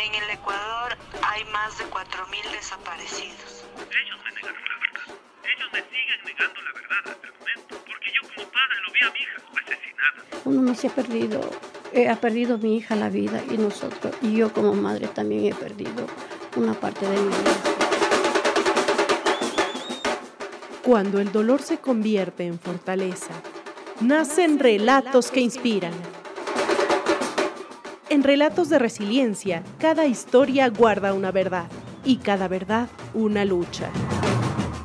En el Ecuador hay más de 4.000 desaparecidos. Ellos me negaron la verdad. Ellos me siguen negando la verdad hasta el momento, porque yo como padre lo vi a mi hija asesinada. Uno no se ha perdido mi hija la vida y yo como madre también he perdido una parte de mi vida. Cuando el dolor se convierte en fortaleza, nacen relatos que inspiran. En Relatos de Resiliencia, cada historia guarda una verdad y cada verdad una lucha.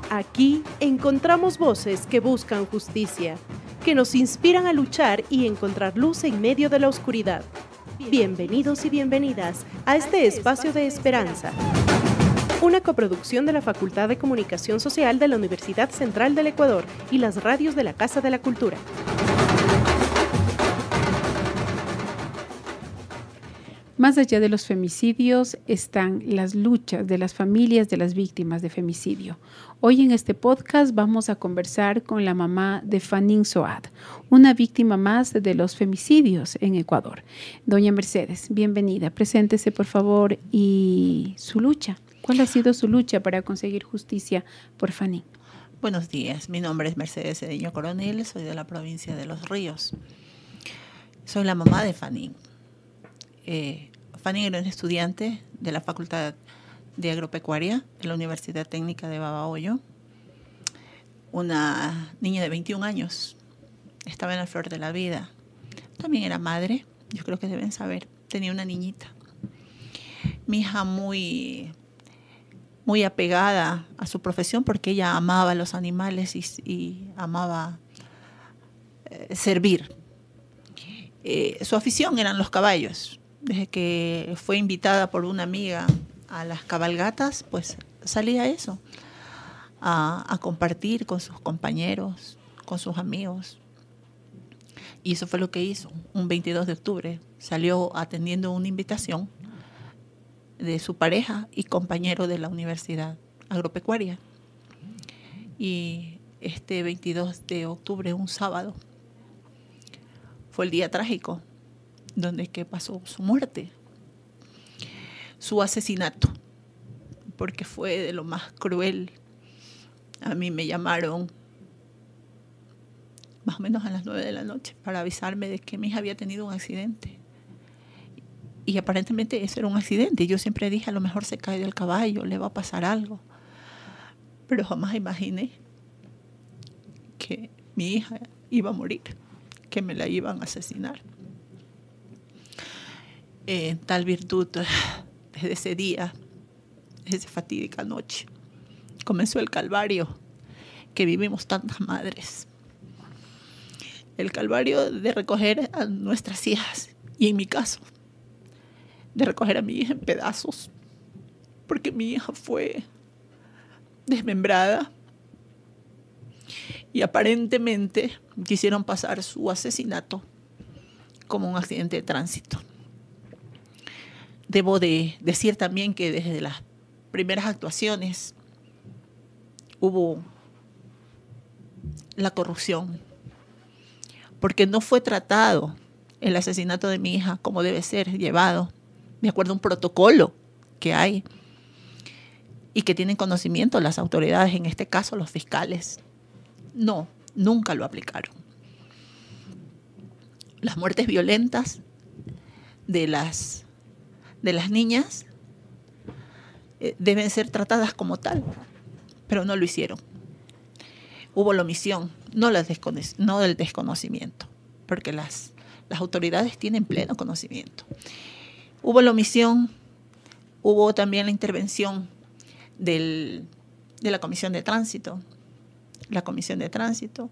Aquí encontramos voces que buscan justicia, que nos inspiran a luchar y encontrar luz en medio de la oscuridad. Bienvenidos y bienvenidas a este espacio de esperanza. Una coproducción de la Facultad de Comunicación Social de la Universidad Central del Ecuador y las radios de la Casa de la Cultura. Más allá de los femicidios están las luchas de las familias de las víctimas de femicidio. Hoy en este podcast vamos a conversar con la mamá de Fanning Soad, una víctima más de los femicidios en Ecuador. Doña Mercedes, bienvenida. Preséntese, por favor, y su lucha. ¿Cuál ha sido su lucha para conseguir justicia por Fanning? Buenos días, mi nombre es Mercedes Cedeño Coronel, soy de la provincia de Los Ríos. Soy la mamá de Fanning. Fanning era una estudiante de la Facultad de Agropecuaria de la Universidad Técnica de Babahoyo. Una niña de 21 años. Estaba en la flor de la vida. También era madre, yo creo que deben saber. Tenía una niñita. Mi hija muy apegada a su profesión porque ella amaba a los animales y amaba servir. Su afición eran los caballos. Desde que fue invitada por una amiga a las cabalgatas, pues salía eso, a compartir con sus compañeros, con sus amigos. Y eso fue lo que hizo. Un 22 de octubre salió atendiendo una invitación de su pareja y compañero de la Universidad Agropecuaria. Y este 22 de octubre, un sábado, fue el día trágico donde que pasó su muerte, su asesinato, porque fue de lo más cruel. A mí me llamaron más o menos a las 9 de la noche para avisarme de que mi hija había tenido un accidente. Y aparentemente eso era un accidente. Yo siempre dije, a lo mejor se cae del caballo, le va a pasar algo. Pero jamás imaginé que mi hija iba a morir, que me la iban a asesinar. Tal virtud, desde ese día, desde esa fatídica noche, comenzó el calvario que vivimos tantas madres. El calvario de recoger a nuestras hijas, y en mi caso, de recoger a mi hija en pedazos, porque mi hija fue desmembrada y aparentemente quisieron pasar su asesinato como un accidente de tránsito. Debo de decir también que desde las primeras actuaciones hubo la corrupción, porque no fue tratado el asesinato de mi hija como debe ser llevado, de acuerdo a un protocolo que hay y que tienen conocimiento las autoridades, en este caso los fiscales. No, nunca lo aplicaron. Las muertes violentas de las niñas deben ser tratadas como tal, pero no lo hicieron. Hubo la omisión, no del desconocimiento, porque las autoridades tienen pleno conocimiento. Hubo la omisión, hubo también la intervención de la Comisión de Tránsito. La Comisión de Tránsito.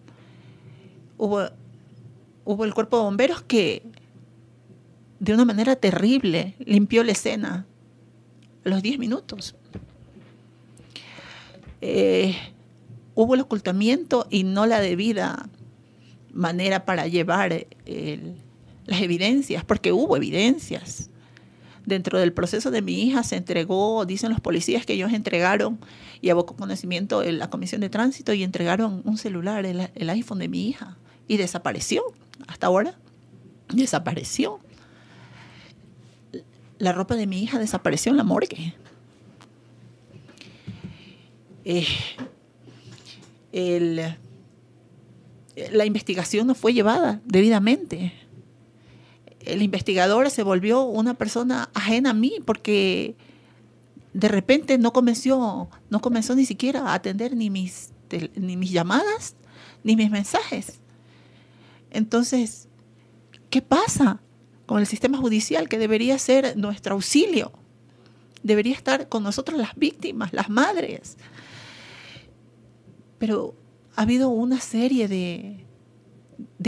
Hubo el Cuerpo de Bomberos que de una manera terrible limpió la escena a los 10 minutos. Hubo el ocultamiento y no la debida manera para llevar las evidencias, porque hubo evidencias. Dentro del proceso de mi hija se entregó, dicen los policías que ellos entregaron y abocó conocimiento en la Comisión de Tránsito y entregaron un celular, el iPhone de mi hija, y desapareció. Hasta ahora desapareció. la ropa de mi hija desapareció en la morgue. La investigación no fue llevada debidamente. El investigador se volvió una persona ajena a mí porque de repente no comenzó ni siquiera a atender ni mis llamadas ni mis mensajes. Entonces, ¿qué pasa con el sistema judicial que debería ser nuestro auxilio? Debería estar con nosotros las víctimas, las madres. Pero ha habido una serie de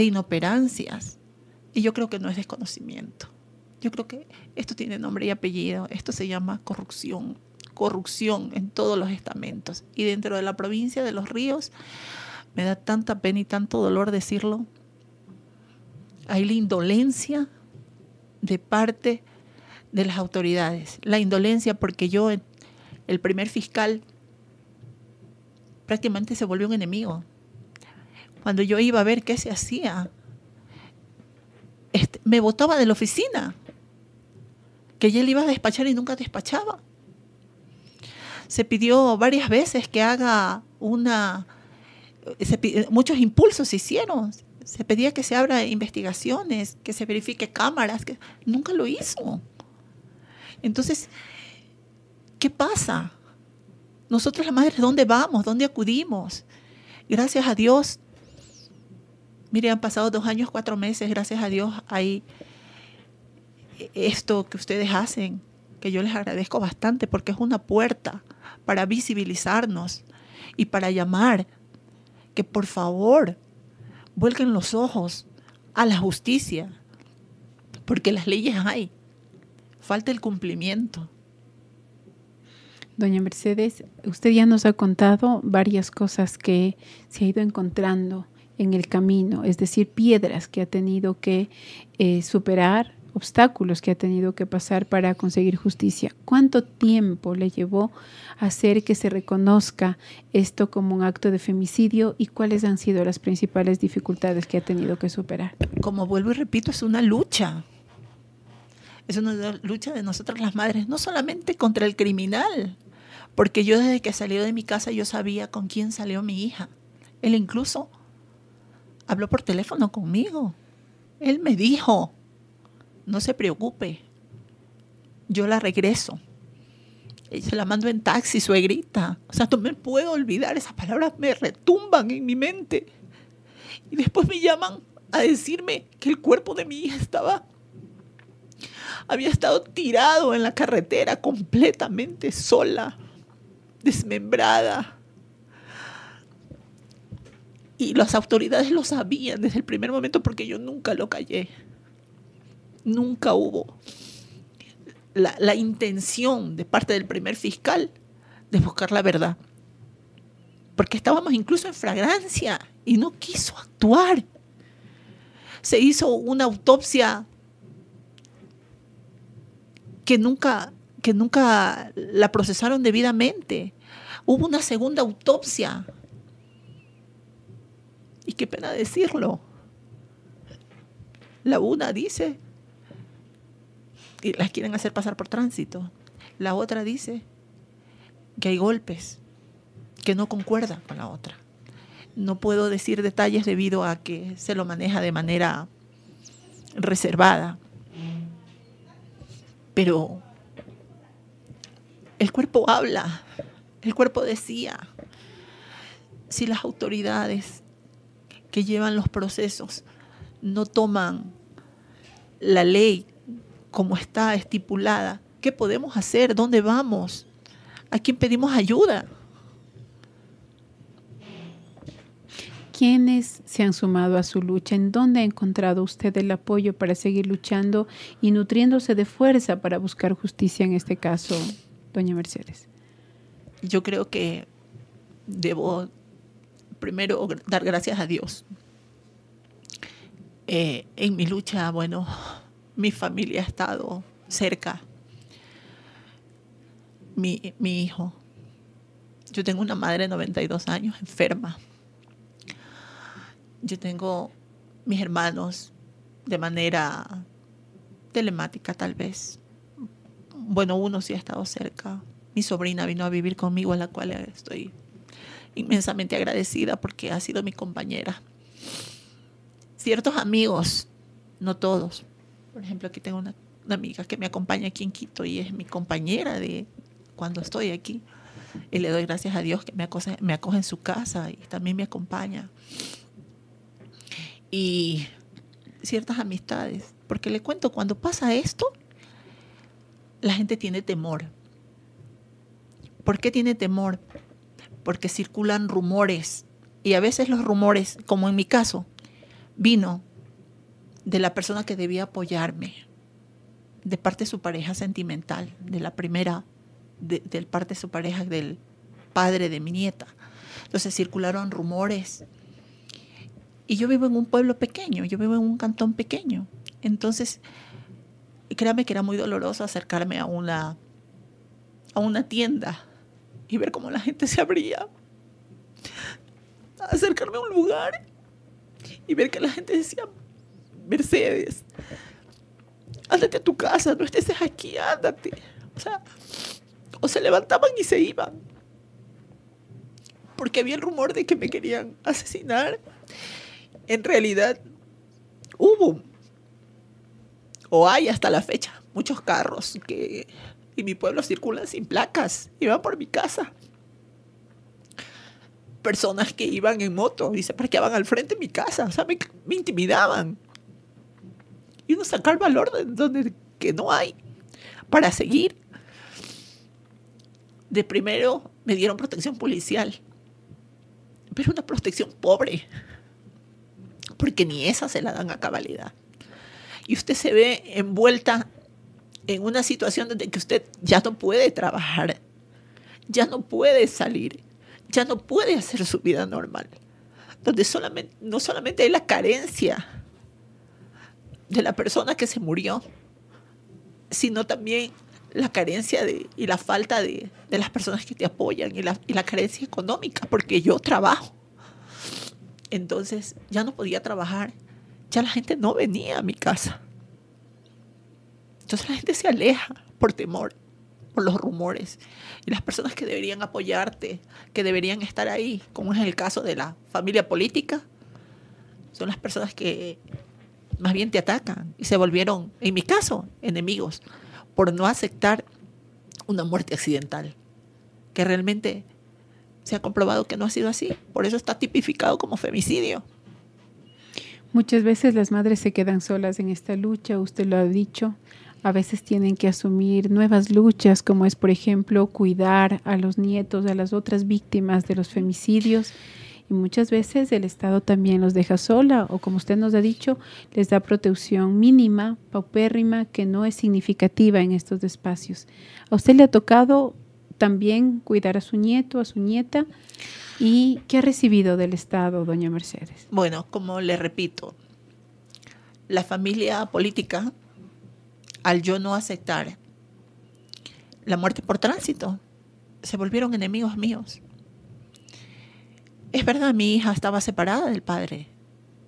inoperancias y yo creo que no es desconocimiento. Yo creo que esto tiene nombre y apellido. Esto se llama corrupción. Corrupción en todos los estamentos. Y dentro de la provincia de Los Ríos, me da tanta pena y tanto dolor decirlo, hay la indolencia de parte de las autoridades. La indolencia porque el primer fiscal, prácticamente se volvió un enemigo. Cuando yo iba a ver qué se hacía, me botaba de la oficina, que ya él iba a despachar y nunca despachaba. Se pidió varias veces que haga muchos impulsos se hicieron. Se pedía que se abra investigaciones, que se verifique cámaras, que nunca lo hizo. Entonces, ¿qué pasa? Nosotros las madres, ¿dónde vamos? ¿Dónde acudimos? Gracias a Dios, mire, han pasado 2 años, 4 meses, gracias a Dios hay esto que ustedes hacen, que yo les agradezco bastante porque es una puerta para visibilizarnos y para llamar que por favor vuelquen los ojos a la justicia, porque las leyes hay, falta el cumplimiento. Doña Mercedes, usted ya nos ha contado varias cosas que se ha ido encontrando en el camino, es decir, piedras que ha tenido que superar, obstáculos que ha tenido que pasar para conseguir justicia. ¿Cuánto tiempo le llevó a hacer que se reconozca esto como un acto de femicidio y cuáles han sido las principales dificultades que ha tenido que superar? Como vuelvo y repito, es una lucha. Es una lucha de nosotras las madres, no solamente contra el criminal, porque yo desde que salió de mi casa yo sabía con quién salió mi hija. Él incluso habló por teléfono conmigo. Él me dijo, no se preocupe, yo la regreso. Y se la mando en taxi, suegrita. O sea, no me puedo olvidar, esas palabras me retumban en mi mente. Y después me llaman a decirme que el cuerpo de mi hija había estado tirado en la carretera, completamente sola, desmembrada. Y las autoridades lo sabían desde el primer momento porque yo nunca lo callé. Nunca hubo la intención de parte del primer fiscal de buscar la verdad. Porque estábamos incluso en flagrancia y no quiso actuar. Se hizo una autopsia que nunca la procesaron debidamente. Hubo una segunda autopsia. Y qué pena decirlo. La una dice, y las quieren hacer pasar por tránsito. La otra dice que hay golpes, que no concuerdan con la otra. No puedo decir detalles debido a que se lo maneja de manera reservada. Pero el cuerpo habla, el cuerpo decía. Si las autoridades que llevan los procesos no toman la ley como está estipulada, ¿qué podemos hacer? ¿Dónde vamos? ¿A quién pedimos ayuda? ¿Quiénes se han sumado a su lucha? ¿En dónde ha encontrado usted el apoyo para seguir luchando y nutriéndose de fuerza para buscar justicia en este caso, doña Mercedes? Yo creo que debo primero dar gracias a Dios. En mi lucha, bueno, mi familia ha estado cerca. Mi hijo. Yo tengo una madre de 92 años, enferma. Yo tengo mis hermanos de manera telemática, tal vez, Bueno, uno sí ha estado cerca. Mi sobrina vino a vivir conmigo, a la cual estoy inmensamente agradecida porque ha sido mi compañera. Ciertos amigos, no todos. Por ejemplo, aquí tengo una amiga que me acompaña aquí en Quito y es mi compañera de cuando estoy aquí. Y le doy gracias a Dios que me acoge en su casa y también me acompaña. Y ciertas amistades. Porque le cuento, cuando pasa esto, la gente tiene temor. ¿Por qué tiene temor? Porque circulan rumores. Y a veces los rumores, como en mi caso, vino de la persona que debía apoyarme, de parte de su pareja sentimental, de la primera, del parte de su pareja, del padre de mi nieta. Entonces circularon rumores. Y yo vivo en un pueblo pequeño, yo vivo en un cantón pequeño. Entonces, créame que era muy doloroso acercarme a una tienda y ver cómo la gente se abría. Acercarme a un lugar y ver que la gente decía: Mercedes, ándate a tu casa, no estés aquí, ándate. O se levantaban y se iban. Porque había el rumor de que me querían asesinar. En realidad, hubo, o hay hasta la fecha, muchos carros que en mi pueblo circulan sin placas y van por mi casa. Personas que iban en moto y se parqueaban al frente de mi casa. O sea, me intimidaban. Y uno sacar valor de donde que no hay para seguir. De primero me dieron protección policial, pero una protección pobre, porque ni esa se la dan a cabalidad. Y usted se ve envuelta en una situación donde que usted ya no puede trabajar, ya no puede salir, ya no puede hacer su vida normal, donde no solamente hay la carencia de la persona que se murió, sino también la carencia y la falta de las personas que te apoyan y la carencia económica, porque yo trabajo. Entonces ya no podía trabajar, ya la gente no venía a mi casa. Entonces la gente se aleja por temor, por los rumores. Y las personas que deberían apoyarte, que deberían estar ahí, como es el caso de la familia política, son las personas que más bien te atacan y se volvieron, en mi caso, enemigos, por no aceptar una muerte accidental, que realmente se ha comprobado que no ha sido así. Por eso está tipificado como femicidio. Muchas veces las madres se quedan solas en esta lucha, usted lo ha dicho. A veces tienen que asumir nuevas luchas, como es, por ejemplo, cuidar a los nietos, a las otras víctimas de los femicidios. Y muchas veces el Estado también los deja sola, o como usted nos ha dicho, les da protección mínima, paupérrima, que no es significativa en estos espacios. ¿A usted le ha tocado también cuidar a su nieto, a su nieta? ¿Y qué ha recibido del Estado, doña Mercedes? Bueno, como le repito, la familia política, al yo no aceptar la muerte por tránsito, se volvieron enemigos míos. Es verdad, mi hija estaba separada del padre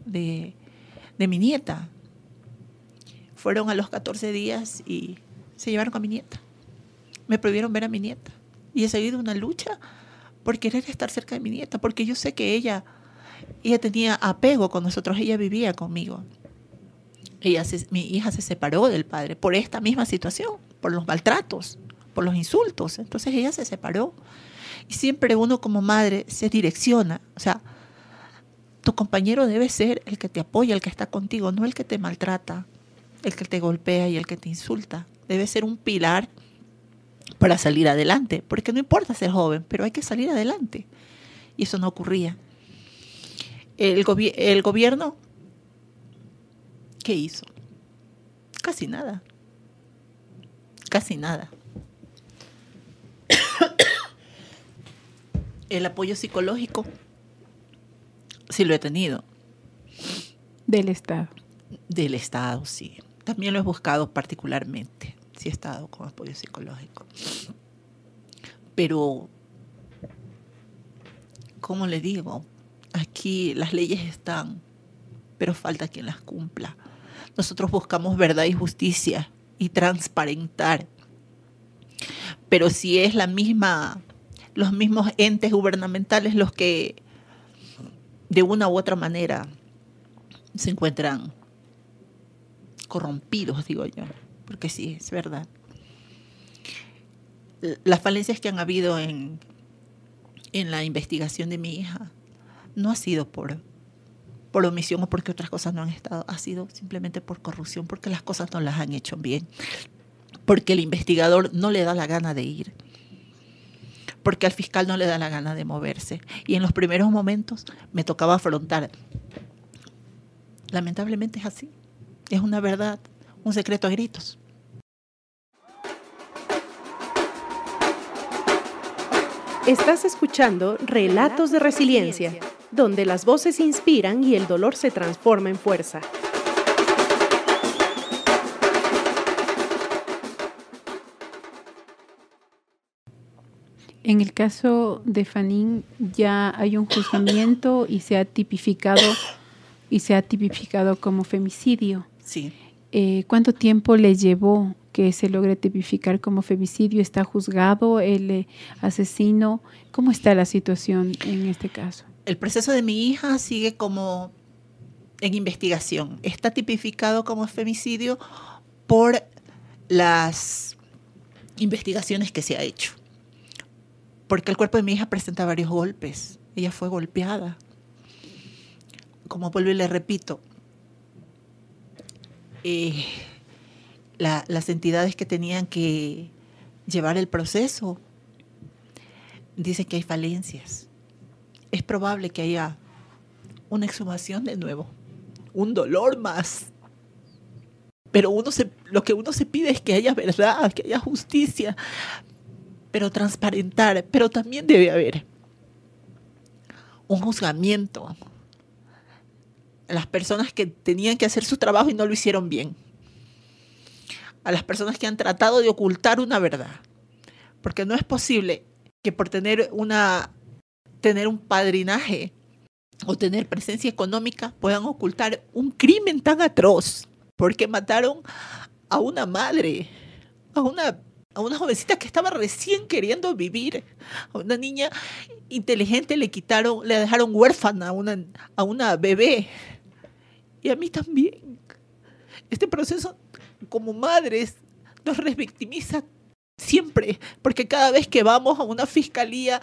de mi nieta. Fueron a los 14 días y se llevaron a mi nieta. Me prohibieron ver a mi nieta. Y he seguido una lucha por querer estar cerca de mi nieta, porque yo sé que ella tenía apego con nosotros, ella vivía conmigo. Mi hija se separó del padre por esta misma situación, por los maltratos, por los insultos. Entonces ella se separó. Y siempre uno como madre se direcciona. O sea, tu compañero debe ser el que te apoya, el que está contigo, no el que te maltrata, el que te golpea y el que te insulta. Debe ser un pilar para salir adelante. Porque no importa ser joven, pero hay que salir adelante. Y eso no ocurría. El gobierno, ¿qué hizo? Casi nada. Casi nada. El apoyo psicológico sí lo he tenido. Del Estado. Del Estado, sí. También lo he buscado particularmente. Sí he estado con apoyo psicológico. Pero, ¿cómo le digo? Aquí las leyes están, pero falta quien las cumpla. Nosotros buscamos verdad y justicia y transparentar pero si es los mismos entes gubernamentales los que de una u otra manera se encuentran corrompidos, digo yo, porque sí, es verdad. Las falencias que han habido en la investigación de mi hija no ha sido por omisión o porque otras cosas no han estado, ha sido simplemente por corrupción, porque las cosas no las han hecho bien, porque el investigador no le da la gana de ir, porque al fiscal no le da la gana de moverse. Y en los primeros momentos me tocaba afrontar. Lamentablemente es así, es una verdad, un secreto a gritos. Estás escuchando Relatos de Resiliencia, donde las voces inspiran y el dolor se transforma en fuerza. En el caso de Fanning ya hay un juzgamiento y se ha tipificado como femicidio. Sí. ¿Cuánto tiempo le llevó que se logre tipificar como femicidio? ¿Está juzgado el asesino? ¿Cómo está la situación en este caso? El proceso de mi hija sigue como en investigación. Está tipificado como femicidio por las investigaciones que se ha hecho. Porque el cuerpo de mi hija presenta varios golpes. Ella fue golpeada. Como vuelvo y le repito, las entidades que tenían que llevar el proceso dicen que hay falencias. Es probable que haya una exhumación de nuevo, un dolor más. Pero lo que uno se pide es que haya verdad, que haya justicia, pero transparentar. Pero también debe haber un juzgamiento. Las personas que tenían que hacer su trabajo y no lo hicieron bien. A las personas que han tratado de ocultar una verdad. Porque no es posible que por tener un padrinaje o tener presencia económica puedan ocultar un crimen tan atroz. Porque mataron a una madre, a una jovencita que estaba recién queriendo vivir, a una niña inteligente le dejaron huérfana a una bebé. Y a mí también. Este proceso, como madres, nos revictimiza siempre, porque cada vez que vamos a una fiscalía,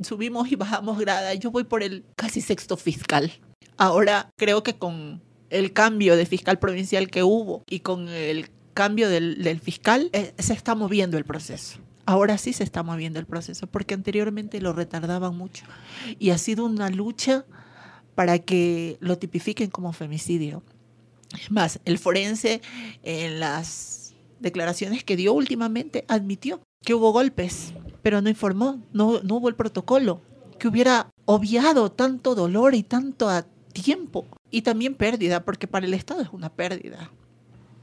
subimos y bajamos grada. Yo voy por el casi 6º fiscal. Ahora creo que con el cambio de fiscal provincial que hubo y con el cambio del fiscal, se está moviendo el proceso. Ahora sí se está moviendo el proceso, porque anteriormente lo retardaban mucho. Y ha sido una lucha para que lo tipifiquen como femicidio. Es más, el forense en las declaraciones que dio últimamente admitió que hubo golpes, pero no informó, no hubo el protocolo, que hubiera obviado tanto dolor y tanto tiempo. Y también pérdida, porque para el Estado es una pérdida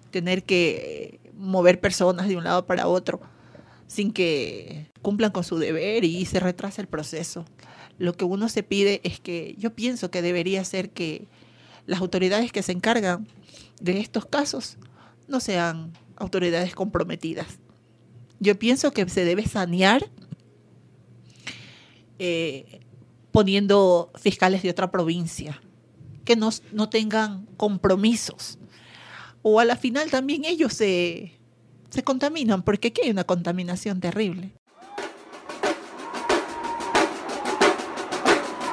tener que mover personas de un lado para otro sin que cumplan con su deber y se retrasa el proceso. Lo que uno se pide es que, yo pienso que debería ser que las autoridades que se encargan de estos casos no sean autoridades comprometidas. Yo pienso que se debe sanear poniendo fiscales de otra provincia que no tengan compromisos. O a la final también ellos se contaminan, porque aquí hay una contaminación terrible.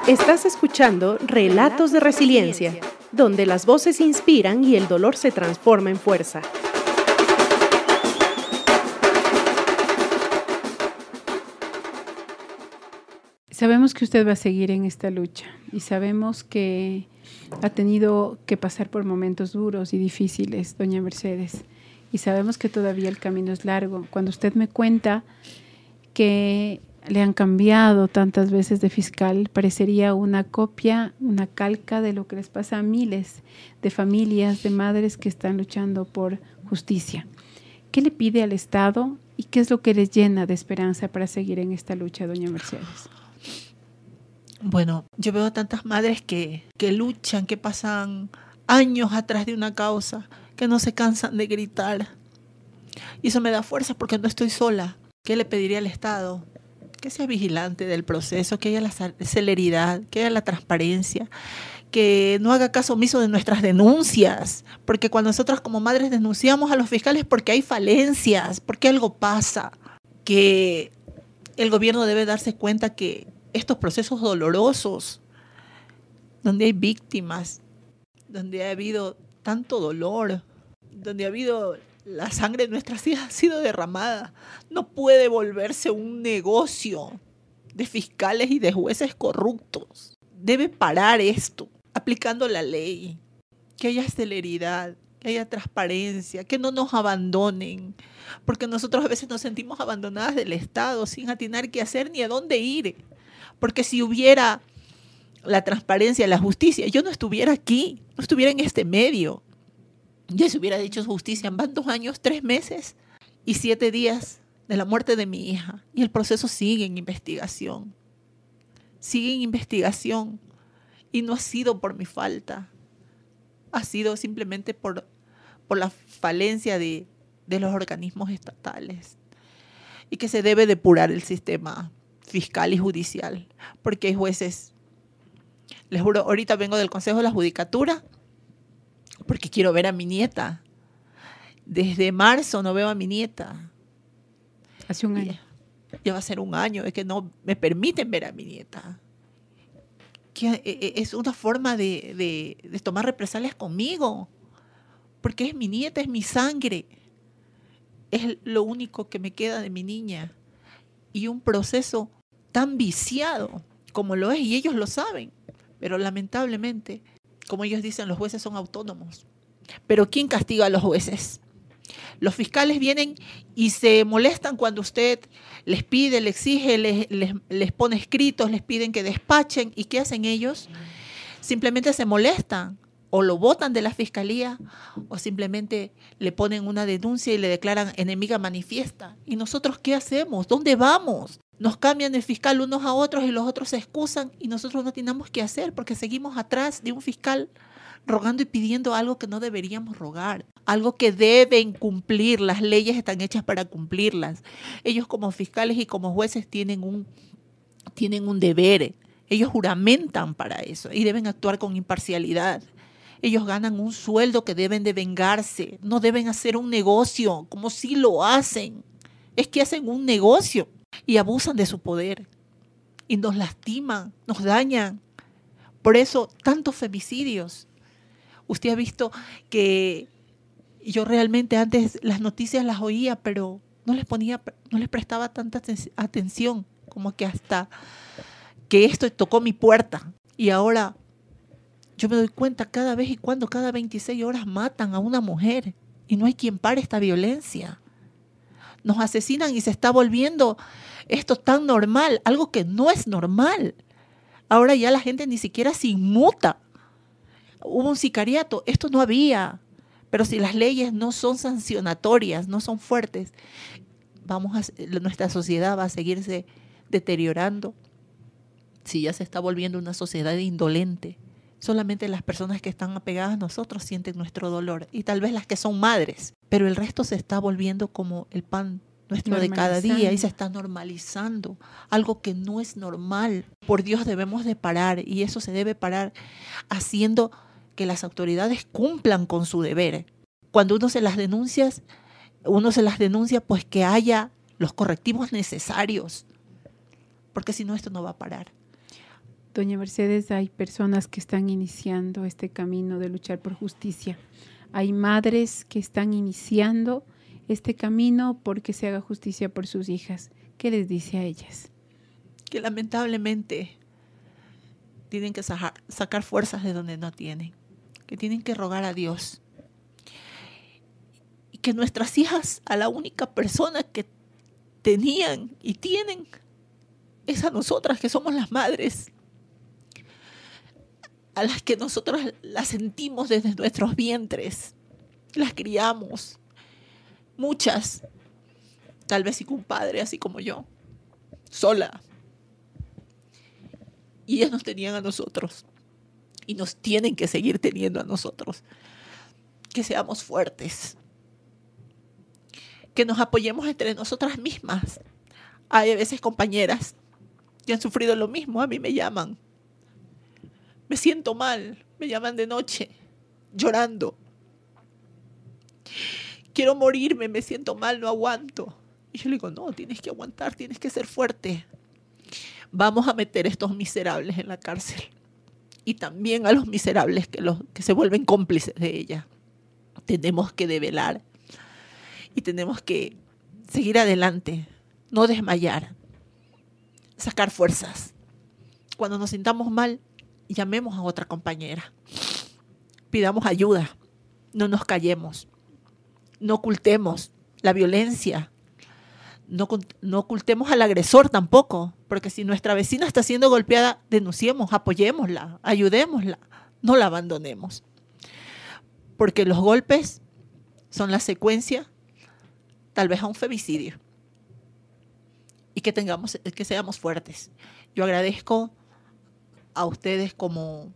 Estás escuchando Relatos de Resiliencia, donde las voces inspiran y el dolor se transforma en fuerza. Sabemos que usted va a seguir en esta lucha y sabemos que ha tenido que pasar por momentos duros y difíciles, doña Mercedes, y sabemos que todavía el camino es largo. Cuando usted me cuenta que le han cambiado tantas veces de fiscal, parecería una copia, una calca de lo que les pasa a miles de familias, de madres que están luchando por justicia. ¿Qué le pide al Estado y qué es lo que les llena de esperanza para seguir en esta lucha, doña Mercedes? Bueno, yo veo a tantas madres que luchan, que pasan años atrás de una causa, que no se cansan de gritar. Y eso me da fuerza porque no estoy sola. ¿Qué le pediría al Estado? Que sea vigilante del proceso, que haya la celeridad, que haya la transparencia, que no haga caso omiso de nuestras denuncias, porque cuando nosotras como madres denunciamos a los fiscales porque hay falencias, porque algo pasa, que el gobierno debe darse cuenta que estos procesos dolorosos, donde hay víctimas, donde ha habido tanto dolor, donde ha habido la sangre de nuestras hijas ha sido derramada, no puede volverse un negocio de fiscales y de jueces corruptos. Debe parar esto, aplicando la ley, que haya celeridad, que haya transparencia, que no nos abandonen, porque nosotros a veces nos sentimos abandonadas del Estado sin atinar qué hacer ni a dónde ir, porque si hubiera la transparencia, la justicia, yo no estuviera aquí, no estuviera en este medio. Ya se hubiera dicho justicia, van 2 años, 3 meses y 7 días de la muerte de mi hija. Y el proceso sigue en investigación. Sigue en investigación. Y no ha sido por mi falta. Ha sido simplemente por la falencia de los organismos estatales. Y que se debe depurar el sistema fiscal y judicial. Porque hay jueces. Les juro, ahorita vengo del Consejo de la Judicatura porque quiero ver a mi nieta. Desde marzo no veo a mi nieta. Hace un año. Ya va a ser 1 año, es que no me permiten ver a mi nieta. Que es una forma de tomar represalias conmigo, porque es mi nieta, es mi sangre. Es lo único que me queda de mi niña. Y un proceso tan viciado como lo es, y ellos lo saben, pero lamentablemente, como ellos dicen, los jueces son autónomos. Pero ¿quién castiga a los jueces? Los fiscales vienen y se molestan cuando usted les pide, les exige, les pone escritos, les piden que despachen. ¿Y qué hacen ellos? Simplemente se molestan o lo botan de la fiscalía o simplemente le ponen una denuncia y le declaran enemiga manifiesta. ¿Y nosotros qué hacemos? ¿Dónde vamos? Nos cambian el fiscal unos a otros y los otros se excusan y nosotros no tenemos qué hacer porque seguimos atrás de un fiscal rogando y pidiendo algo que no deberíamos rogar, algo que deben cumplir. Las leyes están hechas para cumplirlas. Ellos como fiscales y como jueces tienen un deber. Ellos juramentan para eso y deben actuar con imparcialidad. Ellos ganan un sueldo que deben de vengarse. No deben hacer un negocio como si lo hacen. Es que hacen un negocio y abusan de su poder y nos lastiman, nos dañan. Por eso tantos femicidios. Usted ha visto que yo realmente antes las noticias las oía, pero no les prestaba tanta atención, como que hasta que esto tocó mi puerta. Y ahora yo me doy cuenta cada vez y cuando, cada 26 horas matan a una mujer y no hay quien pare esta violencia. Nos asesinan y se está volviendo esto tan normal, algo que no es normal. Ahora ya la gente ni siquiera se inmuta. Hubo un sicariato, esto no había, pero si las leyes no son sancionatorias, no son fuertes, nuestra sociedad va a seguirse deteriorando. Si ya se está volviendo una sociedad indolente, solamente las personas que están apegadas a nosotros sienten nuestro dolor y tal vez las que son madres, pero el resto se está volviendo como el pan nuestro de cada día y se está normalizando, algo que no es normal. Por Dios, debemos de parar y eso se debe parar haciendo que las autoridades cumplan con su deber. Cuando uno se las denuncia, pues que haya los correctivos necesarios, porque si no, esto no va a parar. Doña Mercedes, hay personas que están iniciando este camino de luchar por justicia. Hay madres que están iniciando este camino porque se haga justicia por sus hijas. ¿Qué les dice a ellas? Que lamentablemente tienen que sacar fuerzas de donde no tienen, que tienen que rogar a Dios. Y que nuestras hijas, a la única persona que tenían y tienen, es a nosotras, que somos las madres, a las que nosotros las sentimos desde nuestros vientres, las criamos. Muchas, tal vez sin un padre, así como yo, sola. Y ellas nos tenían a nosotros y nos tienen que seguir teniendo a nosotros. Que seamos fuertes, que nos apoyemos entre nosotras mismas. Hay a veces compañeras que han sufrido lo mismo, a mí me llaman. Me siento mal, me llaman de noche, llorando. Quiero morirme, me siento mal, no aguanto. Y yo le digo, no, tienes que aguantar, tienes que ser fuerte. Vamos a meter a estos miserables en la cárcel. Y también a los miserables que se vuelven cómplices de ella. Tenemos que develar. Y tenemos que seguir adelante, no desmayar, sacar fuerzas. Cuando nos sintamos mal, llamemos a otra compañera. Pidamos ayuda, no nos callemos, no ocultemos la violencia, no ocultemos al agresor tampoco, porque si nuestra vecina está siendo golpeada, denunciemos, apoyémosla, ayudémosla, no la abandonemos. Porque los golpes son la secuencia tal vez a un femicidio. Y que seamos fuertes. Yo agradezco a ustedes como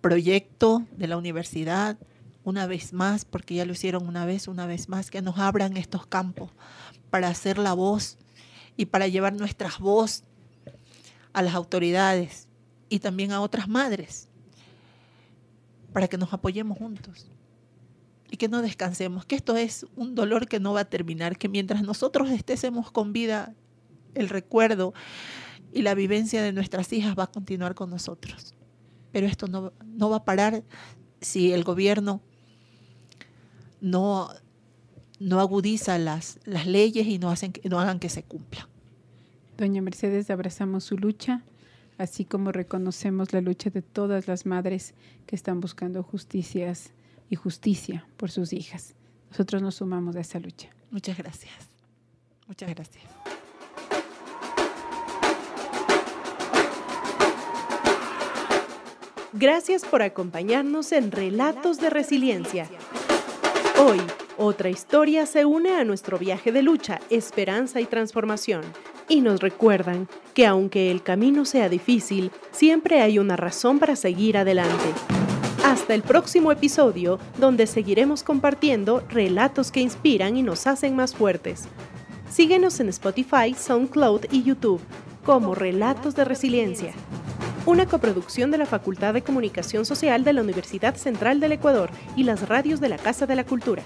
proyecto de la universidad, una vez más, porque ya lo hicieron una vez más, que nos abran estos campos para hacer la voz y para llevar nuestras voces a las autoridades y también a otras madres, para que nos apoyemos juntos y que no descansemos, que esto es un dolor que no va a terminar, que mientras nosotros estemos con vida, el recuerdo y la vivencia de nuestras hijas va a continuar con nosotros. Pero esto no va a parar si el gobierno no agudiza las leyes y no hagan que se cumplan. Doña Mercedes, abrazamos su lucha, así como reconocemos la lucha de todas las madres que están buscando justicia por sus hijas. Nosotros nos sumamos a esa lucha. Muchas gracias. Muchas gracias. Gracias por acompañarnos en Relatos de Resiliencia. Hoy, otra historia se une a nuestro viaje de lucha, esperanza y transformación. Y nos recuerdan que aunque el camino sea difícil, siempre hay una razón para seguir adelante. Hasta el próximo episodio, donde seguiremos compartiendo relatos que inspiran y nos hacen más fuertes. Síguenos en Spotify, SoundCloud y YouTube como Relatos de Resiliencia. Una coproducción de la Facultad de Comunicación Social de la Universidad Central del Ecuador y las radios de la Casa de la Cultura.